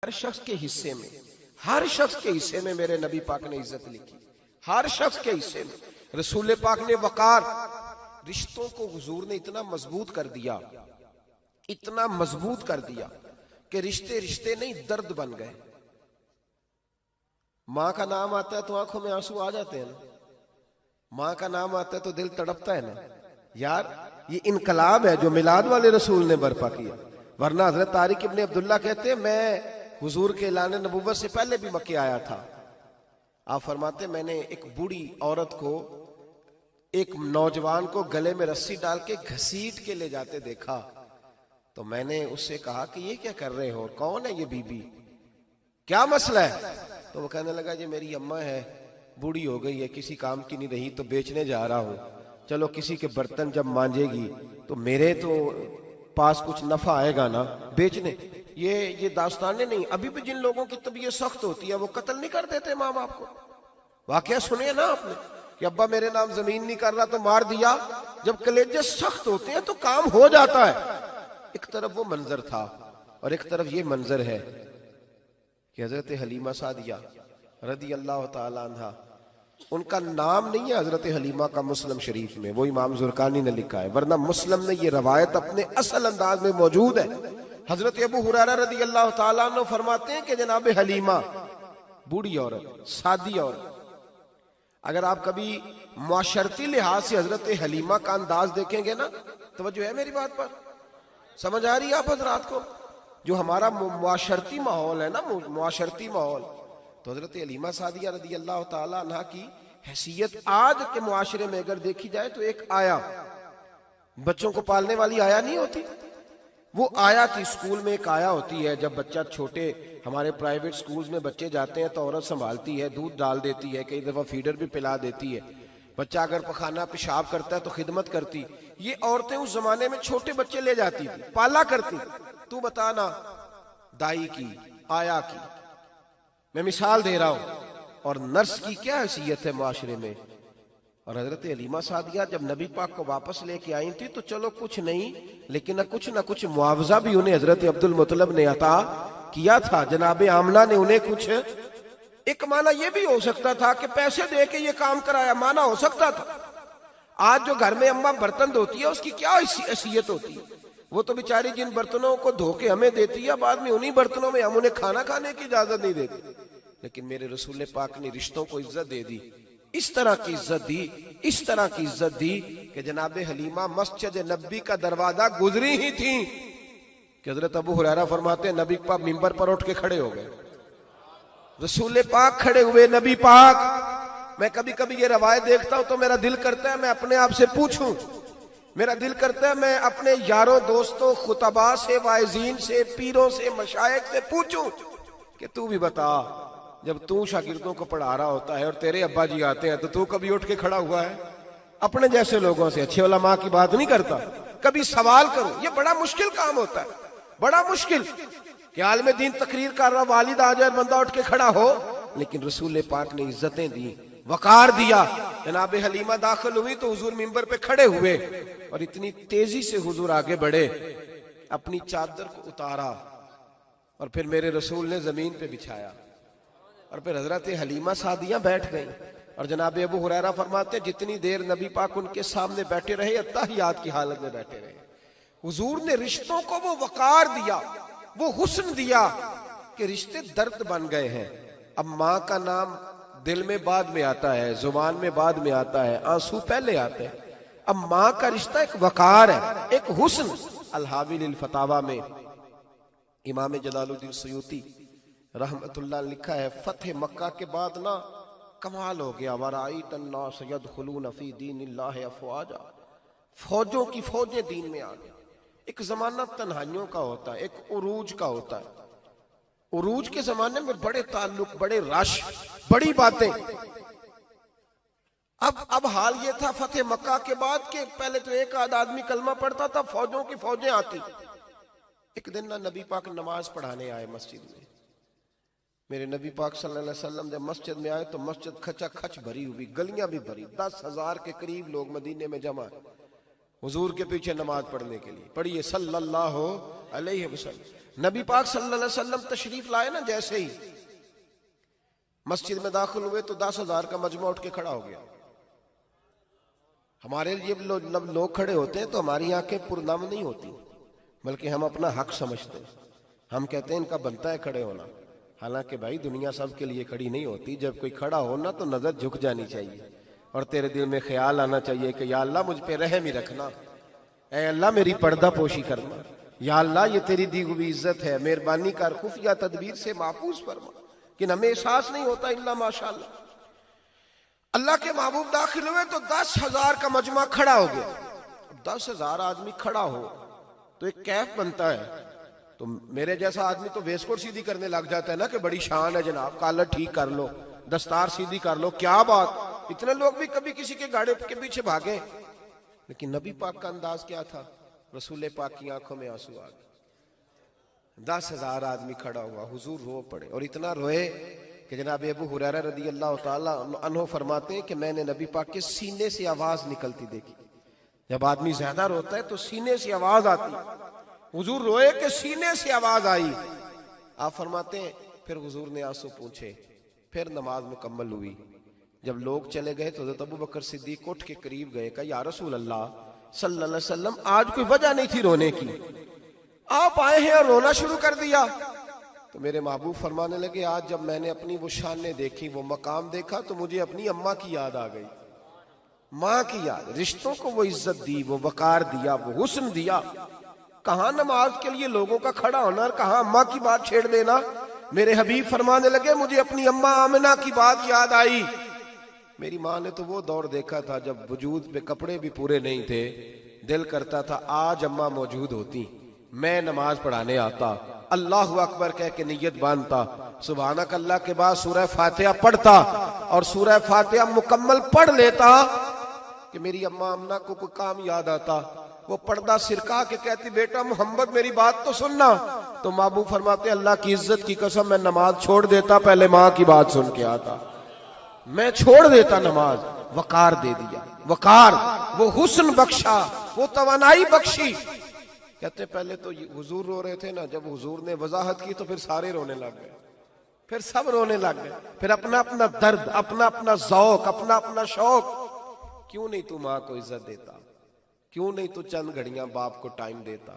हर शख्स के हिस्से में, हर शख्स के हिस्से में मेरे नबी पाक ने इज्जत लिखी, हर शख्स के हिस्से में। रसूल पाक ने वकार, रिश्तों को हुजूर ने इतना मजबूत कर दिया, इतना मजबूत कर दिया कि रिश्ते रिश्ते नहीं दर्द बन गए। माँ का नाम आता है तो आंखों में आंसू आ जाते हैं ना, माँ का नाम आता है तो दिल तड़पता है ना। यार ये इनकलाब है जो मिलाद वाले रसूल ने बर्पा किया। वरना हजरत तारिक इब्ने अब्दुल्ला कहते हैं मैं हुजूर के ऐलान नबुव्वत से पहले भी मक्के आया था। आप फरमाते मैंने एक बूढ़ी औरत को, एक नौजवान को गले में रस्सी डाल के घसीट के ले जाते देखा, तो मैंने उससे कहा कि ये क्या कर रहे हो, कौन है ये बीबी, क्या मसला है? तो वो कहने लगा जी मेरी अम्मा है, बूढ़ी हो गई है, किसी काम की नहीं रही, तो बेचने जा रहा हूँ। चलो किसी के बर्तन जब मांजेगी तो मेरे तो पास कुछ नफा आएगा ना बेचने। ये दास्ताने नहीं। अभी भी जिन लोगों की तबीयत सख्त होती है वो कत्ल नहीं कर देते माँ बाप को। वाकया सुने ना आपने कि अब्बा मेरे नाम जमीन नहीं कर रहा तो मार दिया। जब कलेजे सख्त होते हैं तो काम हो जाता है। एक तरफ वो मंजर था और एक तरफ ये मंजर है कि हजरत हलीमा सादिया रदी अल्लाह ताला अन्हा, उनका नाम नहीं है हजरत हलीमा का मुस्लिम शरीफ में, वो इमाम जुरकानी ने लिखा है, वरना मुस्लिम में ये रवायत अपने असल अंदाज में मौजूद है। हजरत अबू हुरैरा रदी अल्लाह ताला अन्हु फरमाते हैं कि जनाब हलीमा बूढ़ी औरत, सादी औरत। अगर आप कभी मुआशरती लिहाज से हजरत हलीमा का अंदाज देखेंगे ना, तवज्जो है मेरी बात पर, समझ आ रही है आप हजरात को? जो हमारा मुआशरती माहौल है ना, मुआशरती माहौल, तो हजरत हलीमा सादिया रदी अल्लाह ताला अन्हा की हैसियत आज के मुआशरे में अगर देखी जाए तो एक आया, बच्चों को पालने वाली आया नहीं होती, वो आया थी। स्कूल में एक आया होती है, जब बच्चा छोटे हमारे प्राइवेट स्कूल्स में बच्चे जाते हैं तो औरत संभालती है, दूध डाल देती है, कई दफा फीडर भी पिला देती है। बच्चा अगर पखाना पेशाब करता है तो खिदमत करती। ये औरतें उस जमाने में छोटे बच्चे ले जाती थी, पाला करती। तू बता ना, दाई की, आया की, मैं मिसाल दे रहा हूं। और नर्स की क्या हैसियत है माशरे में। और हजरत हलीमा सादिया जब नबी पाक को वापस लेके आई थी तो चलो कुछ नहीं, लेकिन ना कुछ मुआवजा भी उन्हें हजरत अब्दुल मुत्तलिब ने अता किया था। जनाब आमना ने उन्हें कुछ, एक माना यह भी हो सकता था कि पैसे दे के ये काम कराया, माना हो सकता था। आज जो घर में अम्मा बर्तन धोती है उसकी क्या हैसियत होती है? वो तो बेचारी जिन बर्तनों को धो के हमें देती है, बाद में उन्हीं बर्तनों में हम उन्हें खाना खाने की इजाजत नहीं देते। लेकिन मेरे रसूल पाक ने रिश्तों को इज्जत दे दी, इस तरह की इज्जत दी, इस तरह की इज्जत दी कि जनाब हलीमा मस्जिद नबी का दरवाजा गुजरी ही थी कि हजरत अबू हुरैरा फरमाते हैं नबी पाक मिंबर पर उठ के खड़े हो गए। रसूल पाक खड़े हुए, नबी पाक। मैं कभी कभी ये रवायत देखता हूं तो मेरा दिल करता है मैं अपने आप से पूछूं, मेरा दिल करता है मैं अपने यारों दोस्तों खुतबा से, वाइजीन से, पीरों से, मशाइख से पूछूं कि तू भी बता, जब तू शागिर्दों को पढ़ा रहा होता है और तेरे अब्बा जी आते हैं तो तू कभी उठ के खड़ा हुआ है? अपने जैसे लोगों से, अच्छे उलमा की बात नहीं करता, कभी सवाल करो। ये बड़ा मुश्किल काम होता है, बड़ा मुश्किल कि आलिम दीन तकरीर कर रहा, वालिद आ जाए, बंदा उठ के खड़ा हो। लेकिन रसूल पाक ने इज्जतें दी, वकार दिया। जनाब हलीमा दाखिल हुई तो हुजूर मिंबर पे खड़े हुए और इतनी तेजी से हुजूर आगे बढ़े, अपनी चादर को उतारा और फिर मेरे रसूल ने जमीन पे बिछाया और फिर हजरत हलीमा सादिया बैठ गई। और जनाब अबू हुरैरा फरमाते जितनी देर नबी पाक उनके सामने बैठे रहे, अत्तहियात की हालत में बैठे रहे। हुजूर ने रिश्तों को वो वकार दिया, वो हुस्न दिया कि रिश्ते दर्द बन गए हैं। अब माँ का नाम दिल में बाद में आता है, जुबान में बाद में आता है, आंसू पहले आते हैं। अब माँ का रिश्ता एक वकार है, एक हुस्न। अल-हावी लिल फतावा में इमाम जलालुद्दीन सयूती रहमतुल्लाह लिखा है, फतेह मक्का के बाद ना कमाल हो गया, वराईत अन्नास यदखुलून फी दीनिल्लाहि अफवाजा, फौजों की फौजें दीन में आ गई। एक जमाना तन्हाइयों का होता है, एक उरूज का होता है। उरूज के जमाने में बड़े ताल्लुक, बड़े रश, बड़ी बातें। अब हाल ये था फतेह मक्का के बाद के पहले तो एक आध आदमी कलमा पढ़ता था, फौजों की फौजें आती। एक दिन ना नबी पाक नमाज पढ़ाने आए मस्जिद में। मेरे नबी पाक सल्लल्लाहु अलैहि वसल्लम जब मस्जिद में आए तो मस्जिद खचा खच भरी हुई, गलियां भी भरी, 10,000 के करीब लोग मदीने में जमा हुजूर के पीछे नमाज पढ़ने के लिए। पढ़िए सल्लल्लाहु अलैहि वसल्लम। नबी पाक सल्लल्लाहु अलैहि वसल्लम तशरीफ लाए ना, जैसे ही मस्जिद में दाखिल हुए तो 10,000 का मजमा उठ के खड़ा हो गया। हमारे लिए लोग खड़े होते हैं तो हमारी आंखें पुरनम नहीं होती, बल्कि हम अपना हक समझते हैं। हम कहते हैं इनका बनता है खड़े होना। हालांकि भाई दुनिया सब के लिए खड़ी नहीं होती। जब कोई खड़ा हो ना तो नजर झुक जानी चाहिए और तेरे दिल में ख्याल आना चाहिए कि या अल्लाह मुझ पे रहम ही रखना, ऐ अल्लाह मेरी पर्दा पोशी करना, या अल्लाह ये तेरी दी हुई इज्जत है, मेहरबानी कर, खुफिया तदबीर से महफूज फरमा। कि हमें एहसास नहीं होता इल्ला माशाअल्लाह। अल्लाह के महबूब दाखिल हुए तो 10,000 का मजमा खड़ा हो गया। 10,000 आदमी खड़ा हो तो एक कैफ बनता है। तो मेरे जैसा आदमी तो वेस्टकोट सीधी करने लग जाता है ना कि बड़ी शान है जनाब, कॉलर ठीक कर लो, दस्तार सीधी कर लो, क्या बात। इतने लोग भी कभी किसी के गाड़े के पीछे भागे, लेकिन नबी पाक का अंदाज क्या था? रसूल पाक की आंखों में आंसू आ गए। 10,000 आदमी खड़ा हुआ, हुजूर रो पड़े और इतना रोए कि जनाब अबू हुरैरा रदी अल्लाह ताला अन्हु फरमाते हैं कि मैंने नबी पाक के सीने से आवाज निकलती देखी। जब आदमी ज्यादा रोता है तो सीने से आवाज आती। हुजूर रोए कि सीने से आवाज आई। आप फरमाते हैं फिर हुजूर ने आंसू पूछे, फिर नमाज मुकम्मल हुई। जब लोग चले गए तो हज़रत अबू बकर सिद्दीक उठ के करीब गए, कहा या रसूल अल्लाह सल्लल्लाहु अलैहि वसल्लम, आज कोई वजह नहीं थी रोने की, आप आए हैं और रोना शुरू कर दिया। तो मेरे महबूब फरमाने लगे, आज जब मैंने अपनी वो शानें देखी, वो मकाम देखा, तो मुझे अपनी अम्मा की याद आ गई, माँ की याद। रिश्तों को वो इज्जत दी, वो वकार दिया, वो हुस्न दिया। कहाँ नमाज के लिए लोगों का खड़ा होना और कहाँ अम्मा की बात छेड़ देना। मेरे हबीब फरमाने लगे, मुझे अपनी अम्मा आमिना की बात याद आई। मेरी माँ ने तो वो दौर देखा था जब वजूद पे कपड़े भी पूरे नहीं थे, दिल करता था आज अम्मा मौजूद होती, मैं नमाज पढ़ाने आता, अल्लाह अकबर कह के नियत बांधता, सुबहानक अल्लाह के बाद सूरह फातिहा पढ़ता और सूरह फातिहा मुकम्मल पढ़ लेता कि मेरी अम्मा अम्मा को कोई काम याद आता। वो पर्दा सिरका के कहती, बेटा मोहम्मद मेरी बात तो सुनना। तो महबूब फरमाते, अल्लाह की इज्जत की कसम मैं नमाज छोड़ देता, पहले माँ की बात सुन के आता, मैं छोड़ देता नमाज। वकार दे दिया, वकार, वो हुस्न बख्शा, वो तवानाई बख्शी। कहते पहले तो हुजूर रो रहे थे ना, जब हुजूर ने वजाहत की तो फिर सारे रोने लग गए, फिर सब रोने लग गए, फिर अपना अपना दर्द, अपना अपना ज़ौक, अपना अपना शौक। क्यों नहीं तू माँ को इज्जत देता? क्यों नहीं तू चंद घड़ियां बाप को टाइम देता?